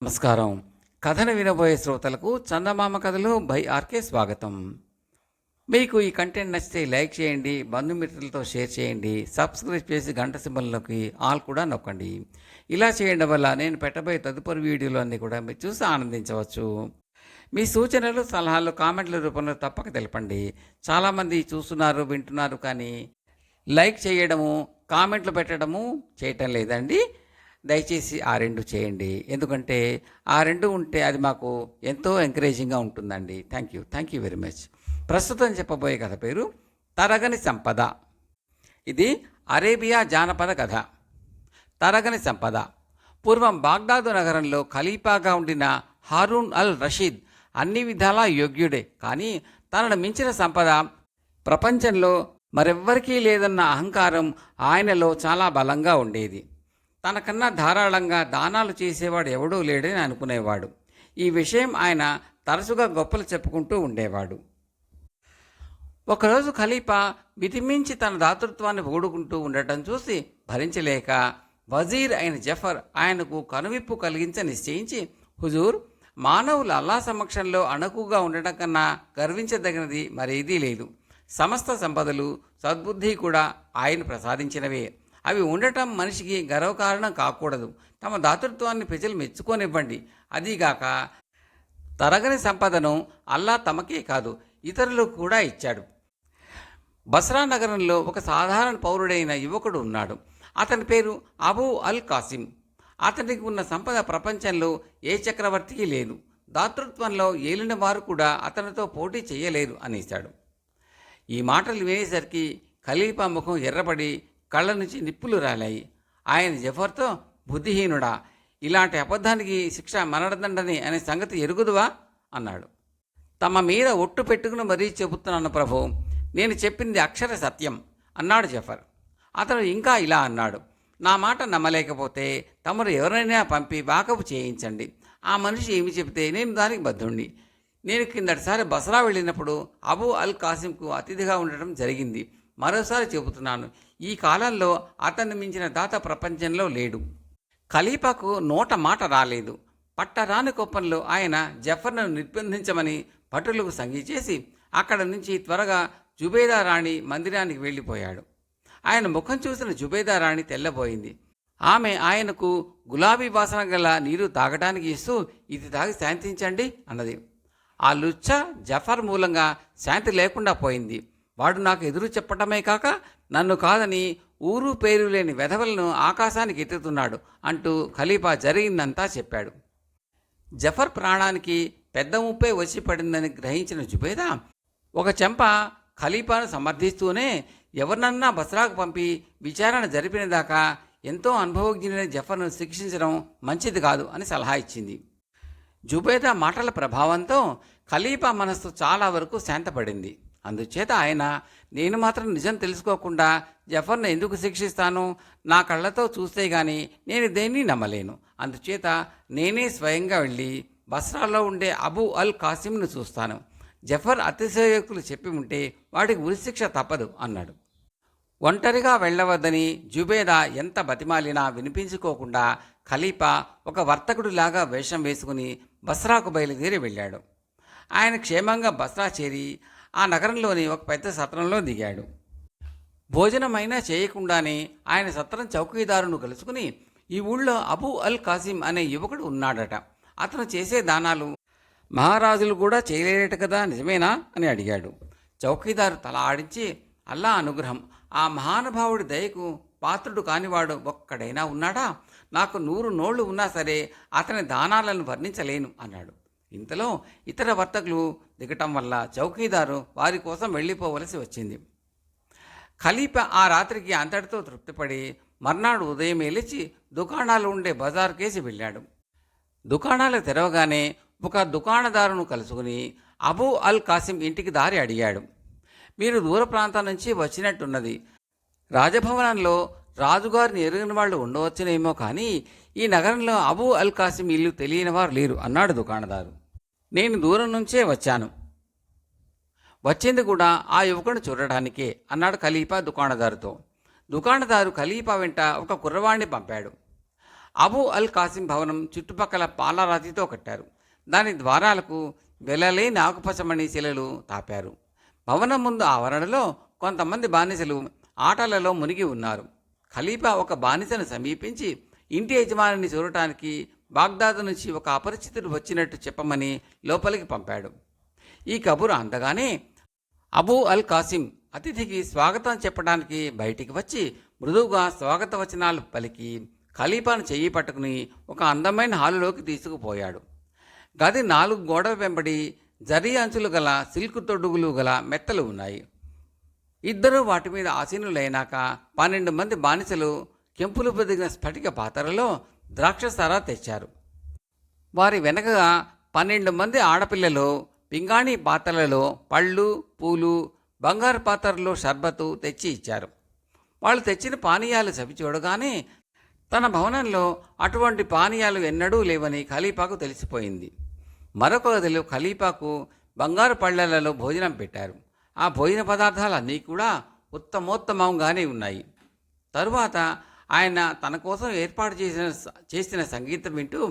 నమస్కారం. కథను వినబోయే శ్రోతలకు చందమామ కథలు బై ఆర్కే స్వాగతం. మీకు ఈ కంటెంట్ నచ్చితే లైక్ చేయండి, బంధుమిత్రులతో షేర్ చేయండి, సబ్స్క్రైబ్ చేసి గంట సింబల్లోకి ఆల్ కూడా నొక్కండి. ఇలా చేయడం వల్ల నేను పెట్టబోయే తదుపరి వీడియోలు అన్నీ కూడా మీరు చూసి ఆనందించవచ్చు. మీ సూచనలు, సలహాలు కామెంట్ల రూపంలో తప్పక తెలపండి. చాలామంది చూస్తున్నారు, వింటున్నారు, కానీ లైక్ చేయడము, కామెంట్లు పెట్టడము చేయటం లేదండి. దయచేసి ఆ రెండు చేయండి. ఎందుకంటే ఆ రెండు ఉంటే అది మాకు ఎంతో ఎంకరేజింగ్గా ఉంటుందండి. Thank you very much. ప్రస్తుతం చెప్పబోయే కథ పేరు తరగని సంపద. ఇది అరేబియా జానపద కథ. తరగని సంపద. పూర్వం బాగ్దాదు నగరంలో ఖలీఫాగా ఉండిన హారూన్ అల్ రషీద్ అన్ని విధాలా యోగ్యుడే. కానీ తనను మించిన సంపద ప్రపంచంలో మరెవ్వరికీ లేదన్న అహంకారం ఆయనలో చాలా బలంగా ఉండేది. తనకన్నా ధారాళంగా దానాలు చేసేవాడు ఎవడూ లేడని అనుకునేవాడు. ఈ విషయం ఆయన తరచుగా గొప్పలు చెప్పుకుంటూ ఉండేవాడు. ఒకరోజు ఖలీఫా మితిమించి తన దాతృత్వాన్ని పొగుడుకుంటూ ఉండటం చూసి భరించలేక వజీర్ అయిన జఫర్ ఆయనకు కనువిప్పు కలిగించ నిశ్చయించి, హుజూర్, మానవులు అల్లా సమక్షంలో అణకుగా ఉండటం కన్నా గర్వించదగినది మరేదీ లేదు. సమస్త సంపదలు, సద్బుద్ధి కూడా ఆయన ప్రసాదించినవే. అవి ఉండటం మనిషికి గర్వకారణం కాకూడదు. తమ దాతృత్వాన్ని ప్రజలు మెచ్చుకోనివ్వండి. అదీగాక తరగని సంపదను అల్లా తమకే కాదు ఇతరులకు కూడా ఇచ్చాడు. బస్రా నగరంలో ఒక సాధారణ పౌరుడైన యువకుడు ఉన్నాడు. అతని పేరు అబూ అల్ కాసిం. అతనికి ఉన్న సంపద ప్రపంచంలో ఏ చక్రవర్తికి లేదు. దాతృత్వంలో ఏలిన వారు కూడా అతనితో పోటీ చేయలేరు అనేశాడు. ఈ మాటలు వినేసరికి ఖలీఫా ముఖం ఎర్రబడి కళ్ళ నుంచి నిప్పులు రాలాయి. ఆయన జఫర్తో, బుద్ధిహీనుడా, ఇలాంటి అబద్ధానికి శిక్ష మరణదండని అనే సంగతి ఎరుగుదువా అన్నాడు. తమ మీద ఒట్టు పెట్టుకుని మరీ చెబుతున్నాను ప్రభు, నేను చెప్పింది అక్షర సత్యం అన్నాడు జఫర్. అతను ఇంకా ఇలా అన్నాడు, నా మాట నమ్మలేకపోతే తమరు ఎవరైనా పంపి వాకపు చేయించండి. ఆ మనిషి ఏమి చెబితే నేను దానికి బద్ధుణ్ణి. నేను కిందటిసారి బసరా వెళ్ళినప్పుడు అబూ అల్ కాసింకు అతిథిగా ఉండటం జరిగింది. మరోసారి చెబుతున్నాను, ఈ కాలంలో అతన్ని మించిన దాత ప్రపంచంలో లేడు. ఖలీఫాకు నోట మాట రాలేదు. పట్టరాని కోపంలో ఆయన జఫర్ను నిర్బంధించమని భటులకు సంగీ చేసి అక్కడ నుంచి త్వరగా జుబేదా రాణి మందిరానికి వెళ్ళిపోయాడు. ఆయన ముఖం చూసిన జుబేదా రాణి తెల్లబోయింది. ఆమె ఆయనకు గులాబీ వాసన గల నీరు తాగటానికి ఇస్తూ, ఇది తాగి శాంతించండి అన్నది. ఆ లుచ్చ జఫర్ మూలంగా శాంతి లేకుండా పోయింది. వాడు నాకు ఎదురు చెప్పటమే కాక నన్ను కాదని ఊరు పేరు లేని వెధవలను ఆకాశానికి ఎత్తుతున్నాడు అంటూ ఖలీఫా జరిగిందంతా చెప్పాడు. జఫర్ ప్రాణానికి పెద్ద ముప్పే వచ్చి పడిందని గ్రహించిన జుబేదా ఒక చెంప ఖలీఫాను సమర్థిస్తూనే, ఎవరినన్నా బస్రాకు పంపి విచారణ జరిపిన దాకా ఎంతో అనుభవజ్ఞులైన జఫర్ను శిక్షించడం మంచిది కాదు అని సలహా ఇచ్చింది. జుబేదా మాటల ప్రభావంతో ఖలీఫా మనస్సు చాలా వరకు శాంతపడింది. అందుచేత ఆయన, నేను మాత్రం నిజం తెలుసుకోకుండా జఫర్ను ఎందుకు శిక్షిస్తాను? నా కళ్ళతో చూస్తే గాని నేను దేన్ని నమ్మలేను. అందుచేత నేనే స్వయంగా వెళ్ళి బస్రాలో ఉండే అబూ అల్ కాసిమ్ను చూస్తాను. జఫర్ అతిశయోక్తులు చెప్పి ఉంటే వాడికి ఉరిశిక్ష తప్పదు అన్నాడు. ఒంటరిగా వెళ్ళవద్దని జుబేదా ఎంత బతిమాలినా వినిపించుకోకుండా ఖలీఫా ఒక వర్తకుడిలాగా వేషం వేసుకుని బస్రాకు బయలుదేరి వెళ్ళాడు. ఆయన క్షేమంగా బస్రా చేరి ఆ నగరంలోని ఒక పెద్ద సత్రంలో దిగాడు. భోజనమైనా చేయకుండానే ఆయన సత్రం చౌకీదారును కలుసుకుని, ఈ ఊళ్ళో అబూ అల్ కాసిం అనే యువకుడు ఉన్నాడట. అతను చేసే దానాలు మహారాజులు కూడా చేయలేరట కదా, నిజమేనా అని అడిగాడు. చౌకీదారు తల ఆడించి, అల్లా అనుగ్రహం, ఆ మహానుభావుడి దయకు పాత్రుడు కానివాడు ఒక్కడైనా ఉన్నాడా? నాకు 100 నోళ్లు ఉన్నా సరే అతని దానాలను వర్ణించలేను అన్నాడు. ఇంతలో ఇతర వర్తకులు దిగటం వల్ల చౌకీదారు వారి కోసం వెళ్ళిపోవలసి వచ్చింది. ఖలీఫా ఆ రాత్రికి అంతటితో తృప్తిపడి మర్నాడు ఉదయమే లేచి దుకాణాలు ఉండే బజారు కేసి వెళ్ళాడు. దుకాణాలు తెరవగానే ఒక దుకాణదారును కలుసుకుని అబూ అల్ కాసిం ఇంటికి దారి అడిగాడు. మీరు దూర ప్రాంతం నుంచి వచ్చినట్టున్నది. రాజభవనంలో రాజుగారిని ఎరుగని వాళ్ళు ఉండవచ్చునేమో, కానీ ఈ నగరంలో అబూ అల్ కాసిం ఇల్లు తెలియని వారు లేరు అన్నాడు దుకాణదారు. నేను దూరం నుంచే వచ్చాను. వచ్చింది కూడా ఆ యువకుని చూడడానికే అన్నాడు ఖలీఫా దుకాణదారుతో. దుకాణదారు ఖలీఫా వెంట ఒక కుర్రవాణ్ణి పంపాడు. అబూ అల్ కాసిం భవనం చుట్టుపక్కల పాలరాతితో కట్టారు. దాని ద్వారాలకు వెలలేని ఆకుపచ్చమణి శిలలు తాపారు. భవనం ముందు ఆవరణలో కొంతమంది బానిసలు ఆటలలో మునిగి ఉన్నారు. ఖలీఫా ఒక బానిసను సమీపించి ఇంటి యజమానిని చూడటానికి బాగ్దాదు నుంచి ఒక అపరిచితుడు వచ్చినట్టు చెప్పమని లోపలికి పంపాడు. ఈ కబురు అందగానే అబూ అల్ కాసిం అతిథికి స్వాగతం చెప్పడానికి బయటికి వచ్చి మృదువుగా స్వాగత వచనాలు పలికి ఖలీఫాను చెయ్యి పట్టుకుని ఒక అందమైన హాలులోకి తీసుకుపోయాడు. గది 4 గోడల వెంబడి జరీ అంచులు గల సిల్క్ తొడుగులు గల మెత్తలు ఉన్నాయి. ఇద్దరూ వాటి మీద ఆసీనులైనాక 12 మంది బానిసలు కెంపులు పొదిగిన స్ఫటిక పాత్రలో ద్రాక్షసారా తెచ్చారు. వారి వెనకగా 12 మంది ఆడపిల్లలు పింగాణి పాత్రలలో పళ్ళు, పూలు, బంగారు పాత్రలో షర్బతు తెచ్చి ఇచ్చారు. వాళ్ళు తెచ్చిన పానీయాలు చవి చూడగానే తన భవనంలో అటువంటి పానీయాలు ఎన్నడూ లేవని ఖలీఫాకు తెలిసిపోయింది. మరొక గదిలో ఖలీఫాకు బంగారు పళ్ళలలో భోజనం పెట్టారు. ఆ భోజన పదార్థాలన్నీ కూడా ఉత్తమోత్తమంగానే ఉన్నాయి. తరువాత ఆయన తన కోసం ఏర్పాటు చేసిన సంగీతం వింటూ,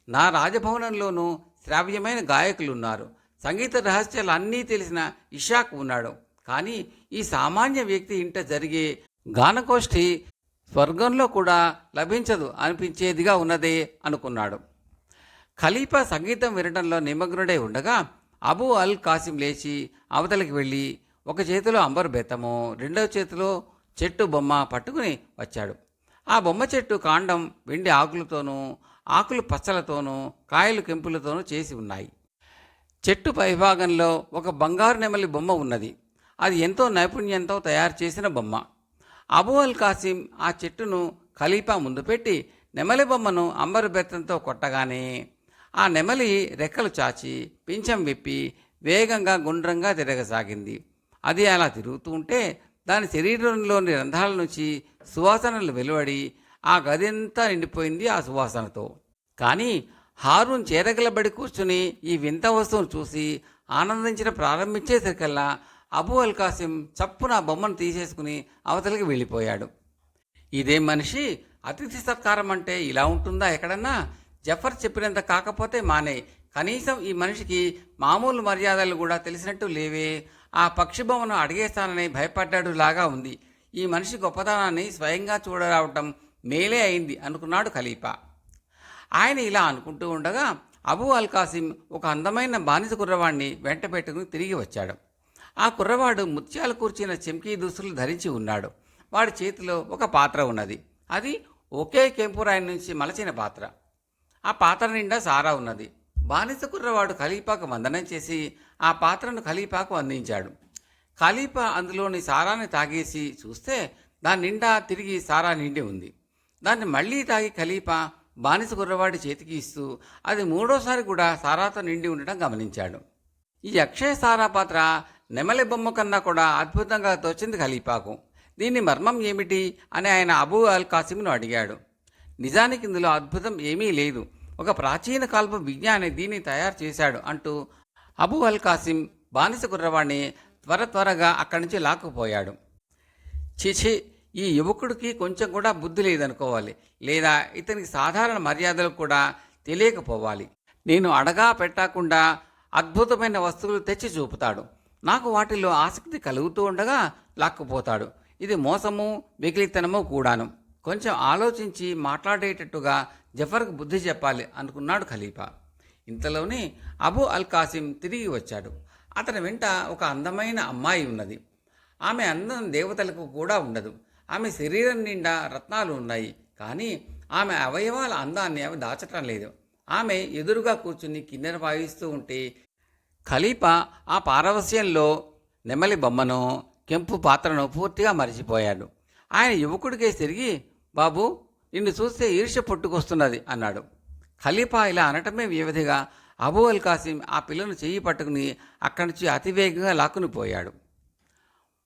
నా రాజభవనంలోనూ శ్రావ్యమైన గాయకులు ఉన్నారు, సంగీత రహస్యాలు అన్నీ తెలిసిన ఇషాక్ ఉన్నాడు, కానీ ఈ సామాన్య వ్యక్తి ఇంట జరిగే గానకోష్ఠి స్వర్గంలో కూడా లభించదు అనిపించేదిగా ఉన్నదే అనుకున్నాడు. ఖలీఫా సంగీతం వినడంలో నిమగ్నుడై ఉండగా అబూ అల్ కాసిం లేచి అవతలికి వెళ్ళి ఒక చేతిలో అంబరు బెత్తము, రెండవ చేతిలో చెట్టు బొమ్మ పట్టుకుని వచ్చాడు. ఆ బొమ్మ చెట్టు కాండం వెండి ఆకులతోనూ, ఆకులు పచ్చలతోనూ, కాయలు కెంపులతోనూ చేసి ఉన్నాయి. చెట్టు పైభాగంలో ఒక బంగారు నెమలి బొమ్మ ఉన్నది. అది ఎంతో నైపుణ్యంతో తయారు చేసిన బొమ్మ. అబూ అల్ కాసిం ఆ చెట్టును ఖలీఫా ముందు పెట్టి నెమలి బొమ్మను అంబరు బెత్తంతో కొట్టగానే ఆ నెమలి రెక్కలు చాచి పింఛం విప్పి వేగంగా గుండ్రంగా తిరగసాగింది. అది అలా తిరుగుతూ ఉంటే దాని శరీరంలోని రంధ్రాల నుంచి సువాసనలు వెలువడి ఆ గదంతా నిండిపోయింది ఆ సువాసనతో. కానీ హారూన్ చేరగలబడి కూర్చుని ఈ వింత వస్తువును చూసి ఆనందించడం ప్రారంభించేసరికల్లా అబూ అల్ కాసిం చప్పున ఆ బొమ్మను తీసేసుకుని అవతలికి వెళ్ళిపోయాడు. ఇదే మనిషి, అతిథి సత్కారం అంటే ఇలా ఉంటుందా ఎక్కడన్నా? జఫర్ చెప్పినంత కాకపోతే మానే, కనీసం ఈ మనిషికి మామూలు మర్యాదలు కూడా తెలిసినట్టు లేవే. ఆ పక్షి బొమ్మను అడిగేస్తానని భయపడ్డాడు లాగా ఉంది. ఈ మనిషి గొప్పతనాన్ని స్వయంగా చూడరావటం మేలే అయింది అనుకున్నాడు ఖలీఫా. ఆయన ఇలా అనుకుంటూ ఉండగా అబూ అల్ కాసిం ఒక అందమైన బానిస కుర్రవాడిని వెంట పెట్టుకుని తిరిగి వచ్చాడు. ఆ కుర్రవాడు ముత్యాలు కూర్చిన చెంకీ దుస్తులు ధరించి ఉన్నాడు. వాడి చేతిలో ఒక పాత్ర ఉన్నది. అది ఒకే కెంపురాయి నుంచి మలచిన పాత్ర. ఆ పాత్ర నిండా సారా ఉన్నది. బానిస కుర్రవాడు ఖలీఫాకు వందనం చేసి ఆ పాత్రను ఖలీఫాకు అందించాడు. ఖలీఫా అందులోని సారాన్ని తాగేసి చూస్తే దాని నిండా తిరిగి సారా నిండి ఉంది. దాన్ని మళ్ళీ తాగి ఖలీఫా బానిస కుర్రవాడి చేతికి ఇస్తూ అది మూడోసారి కూడా సారాతో నిండి ఉండటం గమనించాడు. ఈ అక్షయ సారా పాత్ర నెమలి బొమ్మ కన్నా కూడా అద్భుతంగా తోచింది ఖలీఫాకు. దీని మర్మం ఏమిటి అని ఆయన అబూ అల్ కాసింను అడిగాడు. నిజానికి ఇందులో అద్భుతం ఏమీ లేదు, ఒక ప్రాచీన కాల్ప విజ్ఞాని దీన్ని తయారు చేశాడు అంటూ అబూ అల్ కాసిం బానిస కుర్రవాడిని త్వరగా అక్కడి నుంచి లాక్కుపోయాడు. చిచి, ఈ యువకుడికి కొంచెం కూడా బుద్ధి లేదనుకోవాలి, లేదా ఇతనికి సాధారణ మర్యాదలు కూడా తెలియకపోవాలి. నేను అడగా పెట్టకుండా అద్భుతమైన వస్తువులు తెచ్చి చూపుతాడు. నాకు వాటిల్లో ఆసక్తి కలుగుతూ ఉండగా లాక్కుపోతాడు. ఇది మోసము, వెకిలితనము కూడాను. కొంచెం ఆలోచించి మాట్లాడేటట్టుగా జఫర్కు బుద్ధి చెప్పాలి అనుకున్నాడు ఖలీఫా. ఇంతలోనే అబూ అల్ కాసిం తిరిగి వచ్చాడు. అతని వెంట ఒక అందమైన అమ్మాయి ఉన్నది. ఆమె అందం దేవతలకు కూడా ఉండదు. ఆమె శరీరం నిండా రత్నాలు ఉన్నాయి, కానీ ఆమె అవయవాల అందాన్ని అవి దాచటం లేదు. ఆమె ఎదురుగా కూర్చుని కిన్నెర వాయిస్తూ ఉంటే ఖలీఫా ఆ పారవస్యంలో నెమలి బొమ్మను, కెంపు పాత్రను పూర్తిగా మరిచిపోయాడు. ఆయన యువకుడికే తిరిగి, బాబు, నిన్ను చూస్తే ఈర్ష్య పుట్టుకొస్తున్నది అన్నాడు. ఖలీఫా ఇలా అనటమే వ్యవధిగా అబూ అల్ కాసిం ఆ పిల్లను చెయ్యి పట్టుకుని అక్కడి నుంచి అతివేగంగా లాక్కుని పోయాడు.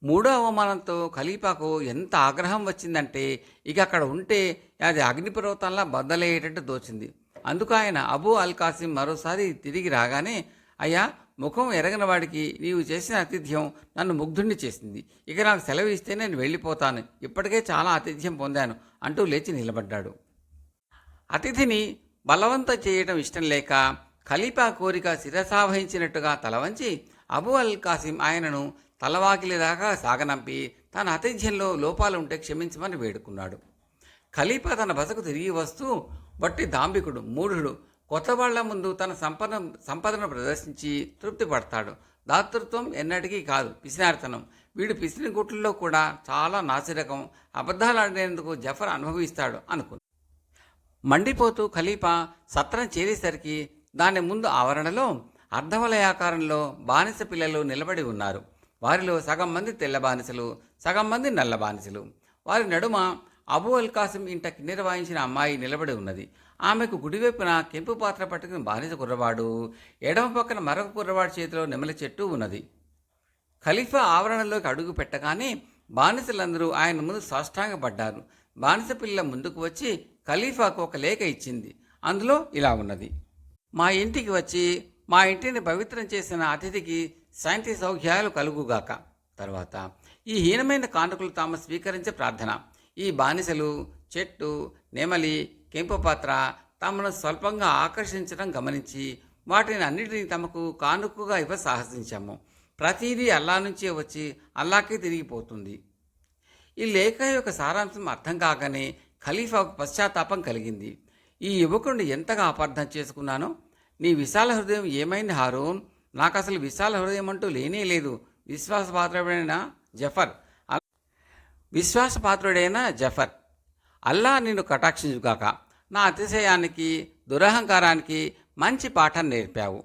మూడో అవమానంతో ఖలీఫాకు ఎంత ఆగ్రహం వచ్చిందంటే ఇక అక్కడ ఉంటే అది అగ్నిపర్వతంలా బద్దలయ్యేటట్టు తోచింది. అందుకు ఆయన అబూ అల్ కాసిం మరోసారి తిరిగి రాగానే, అయ్యా, ముఖం ఎరగని వాడికి నీవు చేసిన ఆతిథ్యం నన్ను ముగ్ధుణ్ణి చేసింది. ఇక నాకు సెలవు ఇస్తే నేను వెళ్ళిపోతాను. ఇప్పటికే చాలా ఆతిథ్యం పొందాను అంటూ లేచి నిలబడ్డాడు. అతిథిని బలవంతం చేయటం ఇష్టం లేక ఖలీఫా కోరిక శిరసావహించినట్టుగా తలవంచి అబూ అల్ కాసిం ఆయనను తలవాకిలి దాకా సాగనంపి తన ఆతిథ్యంలో లోపాలు ఉంటే క్షమించమని వేడుకున్నాడు. ఖలీఫా తన బసకు తిరిగి వస్తూ వట్టి దాంభికుడు, మూఢుడు, కొత్త వాళ్ల ముందు తన సంపదను ప్రదర్శించి తృప్తి పడతాడు. దాతృత్వం ఎన్నటికీ కాదు, పిసినారితనం. వీడు పిసిని గుట్లలో కూడా చాలా నాసిరకం. అబద్ధాలు ఆడినందుకు జఫర్ అనుభవిస్తాడు అనుకుంది. మండిపోతూ ఖలీఫా సత్రం చేరేసరికి దాని ముందు ఆవరణలో అర్ధవలయాకారంలో బానిస పిల్లలు నిలబడి ఉన్నారు. వారిలో సగం మంది తెల్ల బానిసలు, సగం మంది నల్ల బానిసలు. వారి నడుమ అబూ అల్ కాసిం ఇంట కిన్నెర వాయించిన అమ్మాయి నిలబడి ఉన్నది. ఆమెకు కుడివైపున కెంపు పాత్ర పట్టుకుని బానిస కుర్రవాడు, ఎడమ పక్కన మరొక కుర్రవాడి చేతిలో నెమలి చెట్టు ఉన్నది. ఖలీఫా ఆవరణలోకి అడుగు పెట్టగానే బానిసలందరూ ఆయన ముందు సాష్టాంగపడ్డారు. బానిస పిల్ల ముందుకు వచ్చి ఖలీఫాకు ఒక లేఖ ఇచ్చింది. అందులో ఇలా ఉన్నది: మా ఇంటికి వచ్చి మా ఇంటిని పవిత్రం చేసిన అతిథికి శాంతి సౌఖ్యాలు కలుగుగాక. తర్వాత ఈ హీనమైన కానుకలు తాము స్వీకరించే ప్రార్థన. ఈ బానిసలు, చెట్టు, నెమలి, కెంపుపాత్ర తమను స్వల్పంగా ఆకర్షించడం గమనించి వాటిని అన్నిటినీ తమకు కానుకగా ఇవ్వ సాహసించాము. ప్రతిదీ అల్లా నుంచే వచ్చి అల్లాకే తిరిగిపోతుంది. ఈ లేఖ యొక్క సారాంశం అర్థం కాగానే ఖలీఫాకు పశ్చాత్తాపం కలిగింది. ఈ యువకుడిని ఎంతగా అపార్థం చేసుకున్నానో. నీ విశాల హృదయం ఏమైంది హారూన్? నాకు అసలు విశాల హృదయం అంటూ లేనే లేదు. విశ్వాసపాత్రుడైన జఫర్, అల్లా నిన్ను కటాక్షించుగాక. నా అతిశయానికి, దురహంకారానికి మంచి పాఠం నేర్పావు.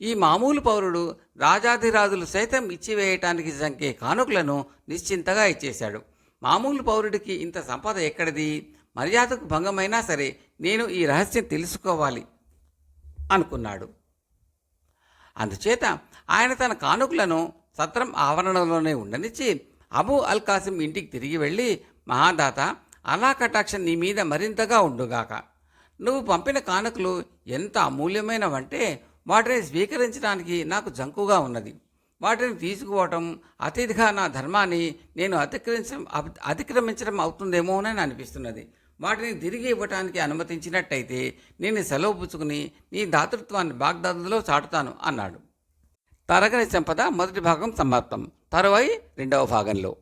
ఈ మామూలు పౌరుడు రాజాధిరాజులు సైతం ఇచ్చివేయటానికి సంకే కానుకలను నిశ్చింతగా ఇచ్చేశాడు. మామూలు పౌరుడికి ఇంత సంపద ఎక్కడిది? మర్యాదకు భంగమైనా సరే నేను ఈ రహస్యం తెలుసుకోవాలి అనుకున్నాడు. అందుచేత ఆయన తన కానుకలను సత్రం ఆవరణలోనే ఉండనిచ్చి అబూ అల్ కాసిం ఇంటికి తిరిగి వెళ్ళి, మహాదాత, అల్లా కటాక్షం నీ మీద మరింతగా ఉండుగాక. నువ్వు పంపిన కానుకలు ఎంత అమూల్యమైనవంటే వాటిని స్వీకరించడానికి నాకు జంకుగా ఉన్నది. వాటిని తీసుకోవటం అతిథిగా నా ధర్మాన్ని నేను అతిక్రమించడం అవుతుందేమోనని అనిపిస్తున్నది. వాటిని తిరిగి ఇవ్వటానికి అనుమతించినట్టయితే నేను సెలవు పుచ్చుకుని నీ దాతృత్వాన్ని బాగ్దాదులో చాటుతాను అన్నాడు. తరగని సంపద మొదటి భాగం సమాప్తం. తరువాయి రెండవ భాగంలో.